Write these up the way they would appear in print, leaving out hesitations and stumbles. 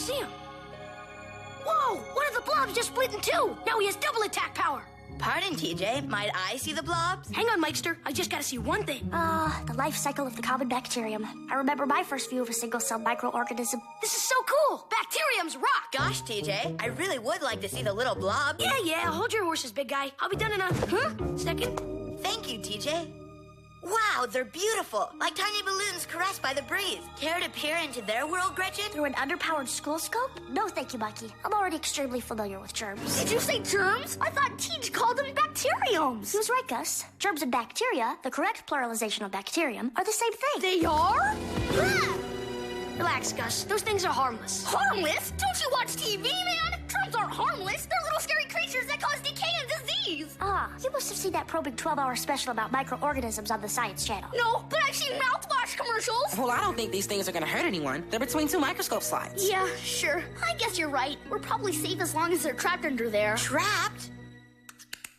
see him. Whoa! One of the blobs just split in two. Now he has double attack power. Pardon, TJ. Might I see the blobs? Hang on, Mikester. I just gotta see one thing. The life cycle of the common bacterium. I remember my first view of a single-cell microorganism. This is so cool. Bacteriums rock. Gosh, TJ. I really would like to see the little blob. Yeah. Hold your horses, big guy. I'll be done in a... Second. Thank you, TJ. Wow, they're beautiful. Like tiny balloons caressed by the breeze. Care to peer into their world, Gretchen? Through an underpowered school scope? No, thank you, Mikey. I'm already extremely familiar with germs. Did you say germs? I thought Teach called them bacteriums. He was right, Gus. Germs and bacteria, the correct pluralization of bacterium, are the same thing. They are? Relax, Gus. Those things are harmless. Harmless? Don't you watch TV, man? Germs aren't harmless. They're little scary creatures that cause decay and disease. You must have seen that probing 12-hour special about microorganisms on the Science Channel. No, but I've seen mouthwash commercials. Well, I don't think these things are gonna hurt anyone. They're between two microscope slides. Yeah, sure. I guess you're right. We're probably safe as long as they're trapped under there. Trapped?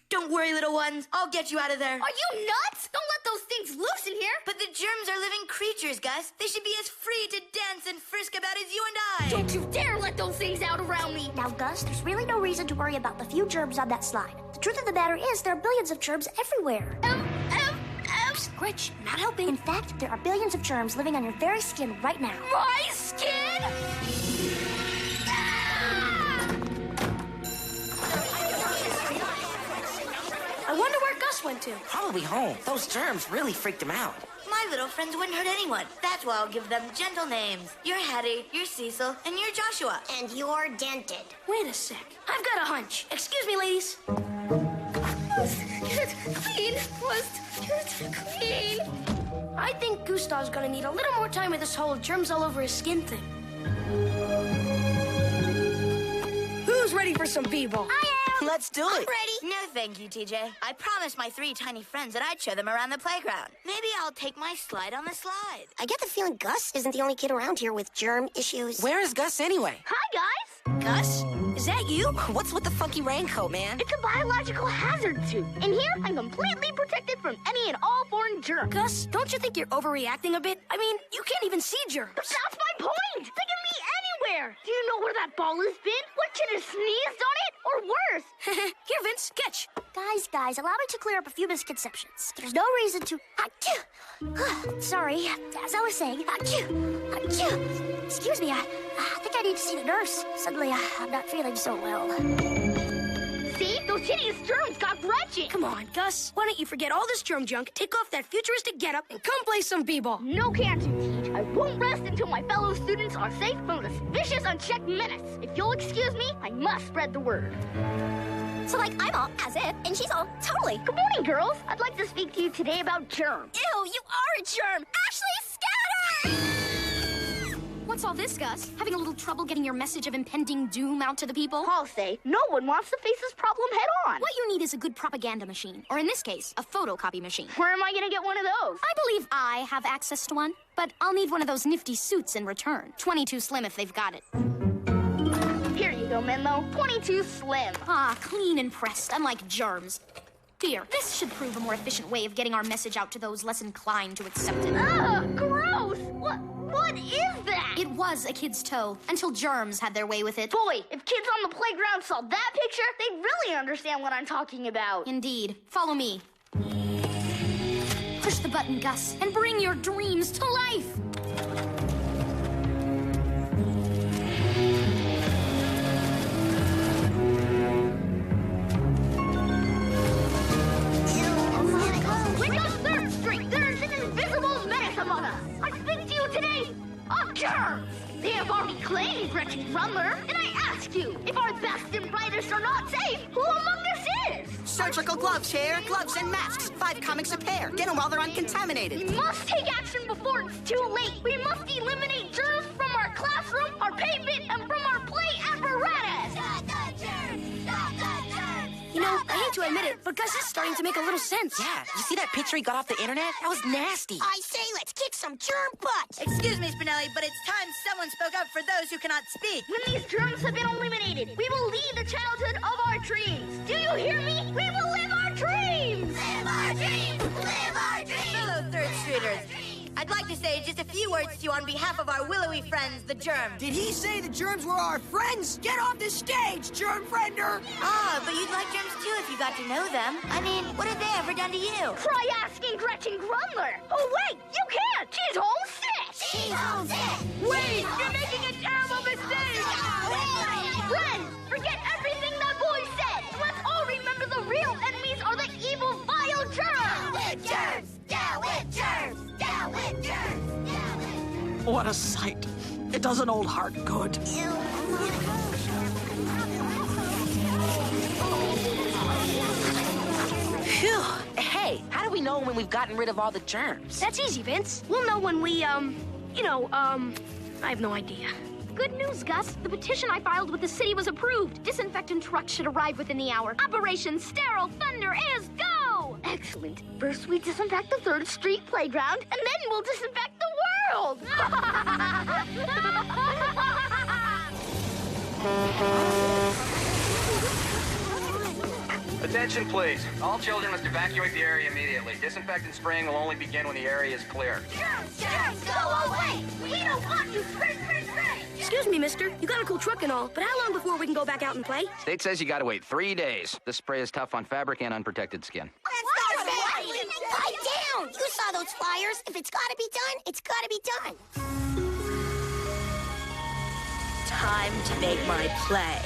Don't worry, little ones. I'll get you out of there. Are you nuts? Don't let those things loose in here. But the germs are living creatures, Gus. They should be as free to dance and frisk about as you and I. Don't you dare let those things out around me. Now, Gus, there's really no reason to worry about the few germs on that slide. The truth of the matter is there are billions of germs everywhere. Gretch, not helping. In fact, there are billions of germs living on your very skin right now. My skin? I wonder where Gus went to. Probably home. Those germs really freaked him out. My little friends wouldn't hurt anyone. That's why I'll give them gentle names. You're Hattie, you're Cecil, and you're Joshua. And you're dented. Wait a sec. I've got a hunch. Excuse me, ladies. Get clean. Get clean. I think Gustav's gonna need a little more time with this whole germs all over his skin thing. Who's ready for some b-ball? I am. Let's do it. Ready? No, thank you, TJ. I promised my 3 tiny friends that I'd show them around the playground. Maybe I'll take my slide on the slide. I get the feeling Gus isn't the only kid around here with germ issues. Where is Gus anyway? Hi, guys. Gus? Is that you? What's with the funky raincoat, man? It's a biological hazard suit. In here, I'm completely protected from any and all foreign germs. Gus, don't you think you're overreacting a bit? I mean, you can't even see germs. But that's my point. They can be anywhere. Do you know where that ball has been? What kid has sneezed on it? Or worse? Here, Vince, catch. Guys, allow me to clear up a few misconceptions. There's no reason to... Sorry, as I was saying... Excuse me, I think I need to see the nurse. Suddenly, I'm not feeling so well. See? Those hideous germs got Gretchen. Come on, Gus. Why don't you forget all this germ junk, take off that futuristic getup, and come play some b-ball? No can't you, Teach. I won't rest until my fellow students are safe from this vicious, unchecked menace. If you'll excuse me, I must spread the word. So, like, I'm all as if, and she's all totally. Good morning, girls. I'd like to speak to you today about germs. Ew, you are a germ. Ashley, scatter! What's all this, Gus? Having a little trouble getting your message of impending doom out to the people? I'll say, no one wants to face this problem head on. What you need is a good propaganda machine, or in this case, a photocopy machine. Where am I going to get one of those? I believe I have access to one, but I'll need one of those nifty suits in return. 22 slim if they've got it. Here you go, Menlo. 22 slim. Ah, clean and pressed, unlike germs. Here, this should prove a more efficient way of getting our message out to those less inclined to accept it. Ugh, gross! What is that? It was a kid's toe, until germs had their way with it. Boy, if kids on the playground saw that picture, they'd really understand what I'm talking about. Indeed. Follow me. Push the button, Gus, and bring your dreams to life. Germs! They have already claimed Gretchen Rumler, and I ask you, if our best and brightest are not safe, who among us is? Surgical gloves here, gloves and masks. 5 comics a pair. Get them while they're uncontaminated. We must take action before it's too late. We must eliminate germs from our classroom, our pavement, and from our play apparatus. Stop the germs! Stop the germs! You know, I hate to admit it, but Gus is starting to make a little sense. Yeah, you see that picture he got off the internet? That was nasty. I say let's kick some germ butt! Excuse me, Spinelli, but it's time someone spoke up for those who cannot speak. When these germs have been eliminated, we will lead the childhood of our dreams. Do you hear me? We will live our dreams! Live our dreams! Live our dreams! Fellow third streeters, a I'd like to say just a few words to you on behalf of our willowy friends, the Germs. Did he say the germs were our friends? Get off the stage, germ friender! Ah, but you'd like germs too if you got to know them. I mean, what have they ever done to you? Try asking Gretchen Grumler. Oh, wait, you can't. She's homesick. She's homesick. Wait, you're making a terrible mistake. Friends, forget everything that boy said. Let's all remember the real enemies are the evil, vile germs. With germs! Down with germs! Down with germs! Down with... What a sight. It does an old heart good. Phew. Hey, how do we know when we've gotten rid of all the germs? That's easy, Vince. We'll know when we, I have no idea. Good news, Gus. The petition I filed with the city was approved. Disinfectant trucks should arrive within the hour. Operation Sterile Thunder is go! Excellent. First, we disinfect the 3rd Street playground, and then we'll disinfect the world. Attention, please. All children must evacuate the area immediately. Disinfectant spraying will only begin when the area is clear. Germs, germs, go away! We don't want you. Spray, spray, spray! Excuse me, mister. You got a cool truck and all, but how long before we can go back out and play? State says you gotta wait 3 days. This spray is tough on fabric and unprotected skin. That's not fair! Pipe down! You saw those flyers. If it's gotta be done, it's gotta be done. Time to make my play.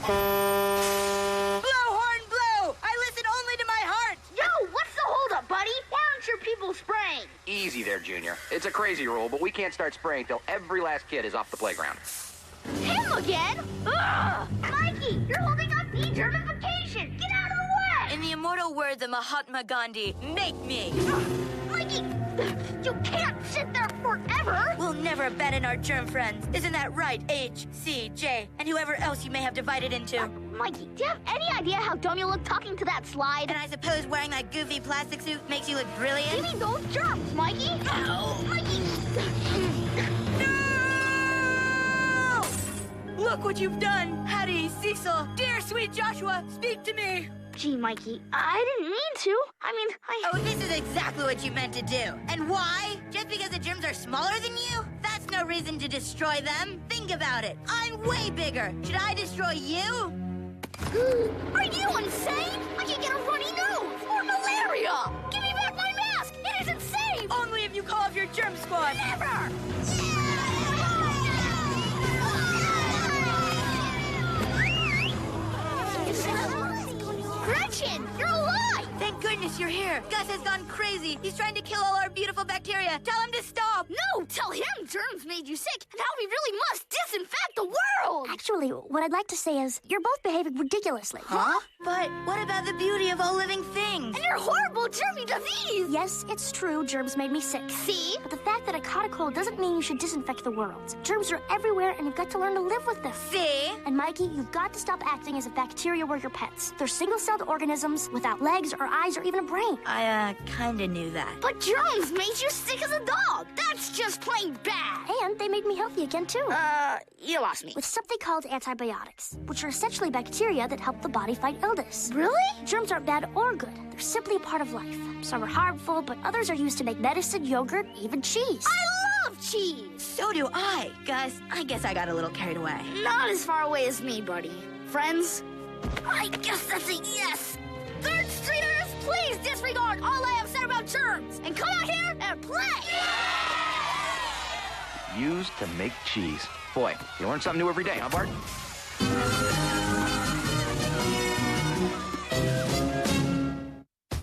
Blow, horn, blow! I listen only to my heart! Yo, what's the holdup, buddy? Why aren't your people spraying? Easy there, Junior. It's a crazy rule, but we can't start spraying till every last kid is off the playground. Him again? Ugh! Mikey, you're holding up de-germification! Get out of the way! In the immortal words of Mahatma Gandhi, make me! Mikey, you can't sit there forever! We'll never abandon our germ friends. Isn't that right, H, C, J, and whoever else you may have divided into? Mikey, do you have any idea how dumb you look talking to that slide? And I suppose wearing that goofy plastic suit makes you look brilliant? Give me those germs, Mikey! No! Mikey! No! Look what you've done! Hattie, Cecil, dear sweet Joshua, speak to me! Gee, Mikey, I didn't mean to. Oh, this is exactly what you meant to do. And why? Just because the germs are smaller than you? That's no reason to destroy them. Think about it. I'm way bigger. Should I destroy you? Are you insane? I can get a runny nose or malaria! Give me back my mask! It isn't safe! Only if you call off your germ squad. Never! Gretchen, you're alive! Thank goodness you're here. Gus has gone crazy. He's trying to kill all our beautiful bacteria. Tell him to stop. No, tell him germs made you sick and how we really must disinfect the world! Actually, what I'd like to say is you're both behaving ridiculously. Huh? But what about the beauty of all living things? And your horrible germy disease! Yes, it's true, germs made me sick. See? But the fact that I caught a cold doesn't mean you should disinfect the world. Germs are everywhere, and you've got to learn to live with them. See? And Mikey, you've got to stop acting as if bacteria were your pets. They're single-celled organisms without legs or eyes or even a brain. I, kinda knew that. But germs made you sick as a dog! That's just plain bad! And they made me healthy again, too. You lost me. With something called antibiotics, which are essentially bacteria that help the body fight illness. Really? Germs aren't bad or good. They're simply a part of life. Some are harmful, but others are used to make medicine, yogurt, even cheese. I love cheese! So do I. Gus, I guess I got a little carried away. Not as far away as me, buddy. Friends? I guess that's a yes! 3rd Streeters, please disregard all I have said about germs and come out here and play! Used to make cheese. Boy, you learn something new every day, huh, Bart?